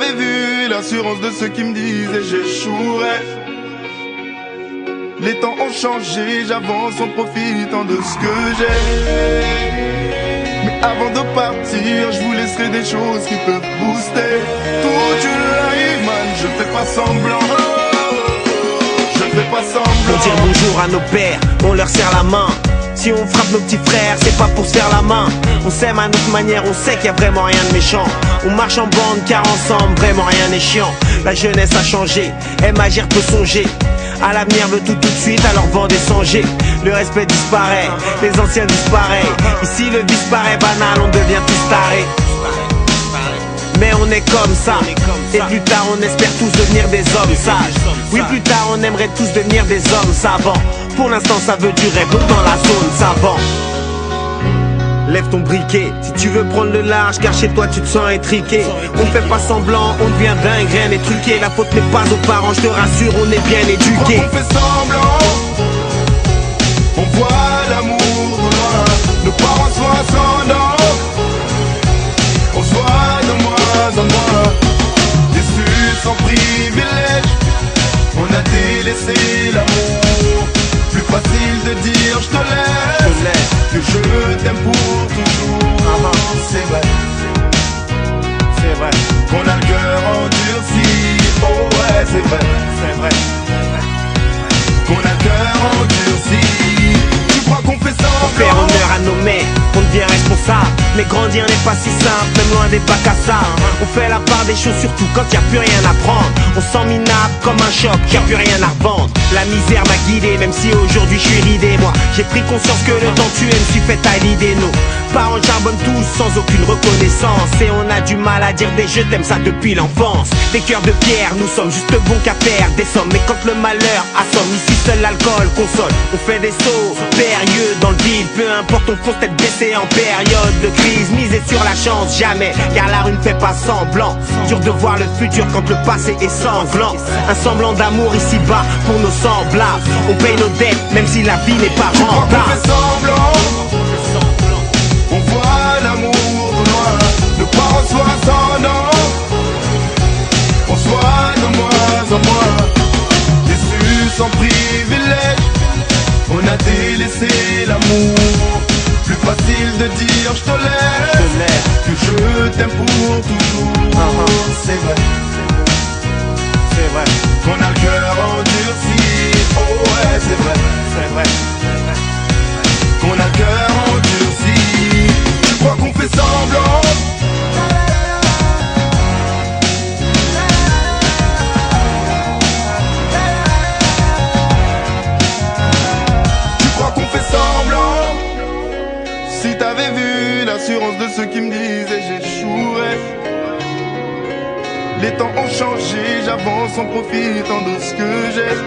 t'avais vu l'assurance de ceux qui me disaient j'échouerais. Les temps ont changé, j'avance en profitant de ce que j'ai. Mais avant de partir, je vous laisserai des choses qui peuvent booster toute une life, man, je fais pas semblant. Je fais pas semblant. Pour dire bonjour à nos pères, on leur serre la main. Si on frappe nos petits frères, c'est pas pour se faire la main. On s'aime à notre manière, on sait qu'il y a vraiment rien de méchant. On marche en bande car ensemble, vraiment rien n'est chiant. La jeunesse a changé, aime agir, peut songer. À l'avenir veut tout de suite, alors vendez songer. Le respect disparaît, les anciens disparaissent. Ici le vice paraît banal, on devient tous tarés. Mais on est comme ça. Et plus tard on espère tous devenir des hommes sages. Oui, plus tard on aimerait tous devenir des hommes savants. Pour l'instant ça veut durer, donc dans la zone savant. Lève ton briquet, si tu veux prendre le large, car chez toi tu te sens étriqué. On fait pas semblant, on devient dingue, rien n'est truqué. La faute n'est pas aux parents, je te rassure, on est bien éduqué. Quand on fait semblant, on voit l'amour de loin. Nos parents sont ascendants, on se voit de moins en moins. Déçus sans privilège, on a délaissé l'amour. Plus facile de dire je te laisse que je t'aime pour toujours. C'est vrai, c'est vrai. Qu'on a le cœur endurci. Oh ouais, c'est vrai, c'est vrai. Qu'on a le cœur endurci. Tu crois qu'on fait ça? On fait honneur à nos mères, on devient responsable. Mais grandir n'est pas si simple, même loin des bacs à ça. On fait la part des choses surtout quand y a plus rien à prendre. On sent minable comme un choc, y a plus rien à revendre. La misère m'a guidé, même si aujourd'hui je suis ridé. Moi j'ai pris conscience que le temps tué me suis fait à l'idée. Nos parents charbonnent tous sans aucune reconnaissance. Et on a du mal à dire des je t'aime, ça depuis l'enfance. Des cœurs de pierre, nous sommes juste bons qu'à faire des sommes. Mais quand le malheur assomme, ici seul l'alcool console. On fait des sauts périlleux dans le vide. Peu importe, on fonce tête baissée en période de crise. Miser sur la chance, jamais, car la rue ne fait pas semblant. Dur de voir le futur quand le passé est sanglant. Un semblant d'amour ici-bas pour nos semblables. On paye nos dettes, même si la vie n'est pas rentable. On fait semblant, on voit l'amour de loin. Nos parents sont ascendants, on se voit de moins en moins. Déçus sans privilège, on a délaissé l'amour. Plus facile de dire je te laisse que je t'aime pour toujours. C'est vrai, c'est vrai. Qu'on a le cœur endurci. Oh ouais, c'est vrai, c'est vrai. Qu'on a le cœur endurci. Tu crois qu'on fait semblant? Tu crois qu'on fait semblant? Si t'avais vu l'assurance de ceux qui me disaient j'échouerais. Les temps ont changé, j'avance en profitant de ce que j'ai.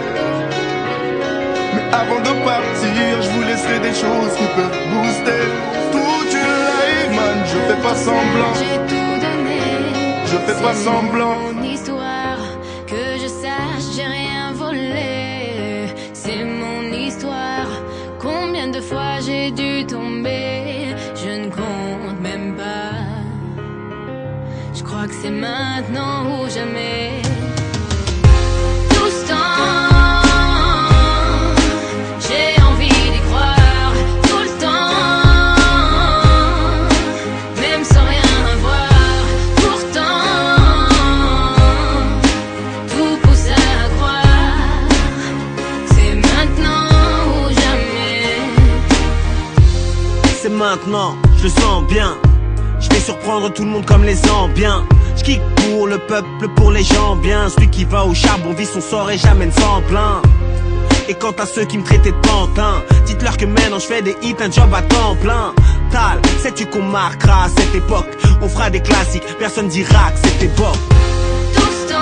Mais avant de partir, je vous laisserai des choses qui peuvent booster toute une life, man, je fais pas semblant. J'ai tout donné, je fais pas semblant. C'est mon histoire, que je sache, j'ai rien volé. C'est mon histoire, combien de fois j'ai dû tomber, je ne compte même pas. Je crois que c'est maintenant ou jamais. Tout ce temps, j'ai envie d'y croire. Tout le temps, même sans rien avoir. Pourtant, tout pousse à croire. C'est maintenant ou jamais. C'est maintenant, je le sens bien. Je vais surprendre tout le monde comme les ambiens. Je kick pour le peuple, pour les gens bien. Celui qui va au charbon vit son sort et jamais ne s'en plaint. Et quant à ceux qui me traitaient de pantin, dites-leur que maintenant je fais des hits, un job à temps plein. Tal, sais-tu qu'on marquera à cette époque? On fera des classiques, personne dira que c'était bon. Tout ce temps,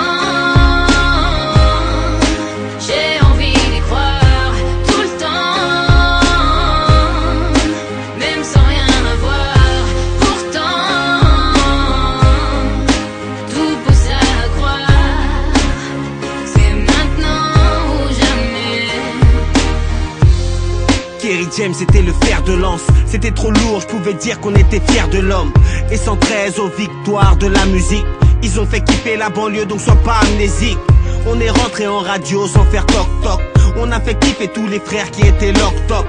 j'ai envie d'y croire. Tout le temps, même sans rien avoir. Pourtant, tout pousse à croire. C'est maintenant ou jamais. Kerry James était le fer de lance. C'était trop lourd, je pouvais dire qu'on était fiers de l'homme. Et 113 aux victoires de la musique. Ils ont fait kiffer la banlieue, donc sois pas amnésique. On est rentré en radio sans faire toc toc. On a fait kiffer tous les frères qui étaient lock top.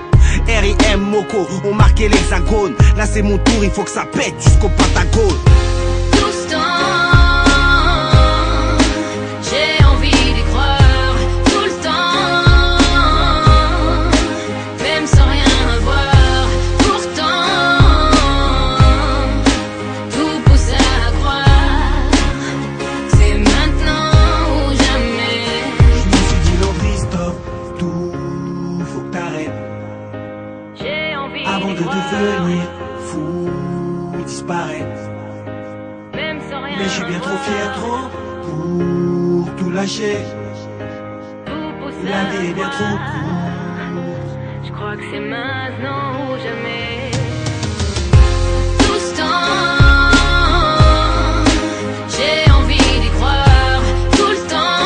R.I.M. Moko ont marqué l'hexagone. Là c'est mon tour, il faut que ça pète jusqu'au Pentagone. Tout ce temps, j'ai envie d'y croire. Tout le temps, même sans rien voir. Pourtant, tout pousse à croire. C'est maintenant ou jamais. Je me suis dit Landry, stop, tout, faut que t'arrêtes. J'ai envie Avant d'y de croire. devenir fou, disparaître. Même sans rien Mais je suis bien trop voir. fier, trop pour tout lâcher. Tout pousse La à vie est bien trop croire. courte. Je crois que c'est maintenant ou jamais. Tout ce temps, j'ai envie d'y croire. Tout le temps,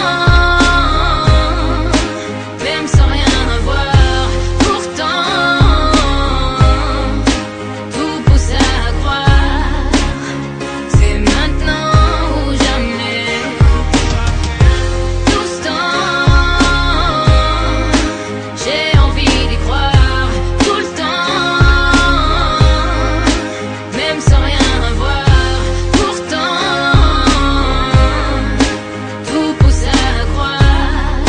même sans rien voir. Pourtant, tout pousse à croire. C'est maintenant ou jamais. Tout ce temps, j'ai envie d'y croire. Tout le temps, même sans rien voir. Pourtant, tout pousse à croire.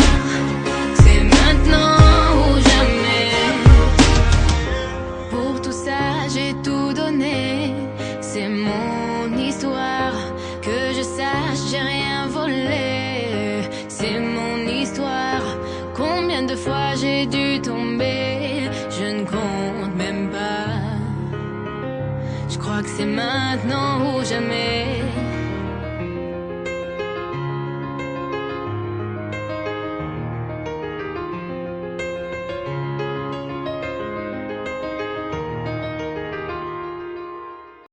C'est maintenant ou jamais. Pour tout ça, j'ai tout donné. C'est mon histoire. Que je sache, j'ai rien volé. C'est mon histoire. Combien de fois j'ai dû tomber, je ne compte même pas. Je crois que c'est maintenant ou jamais.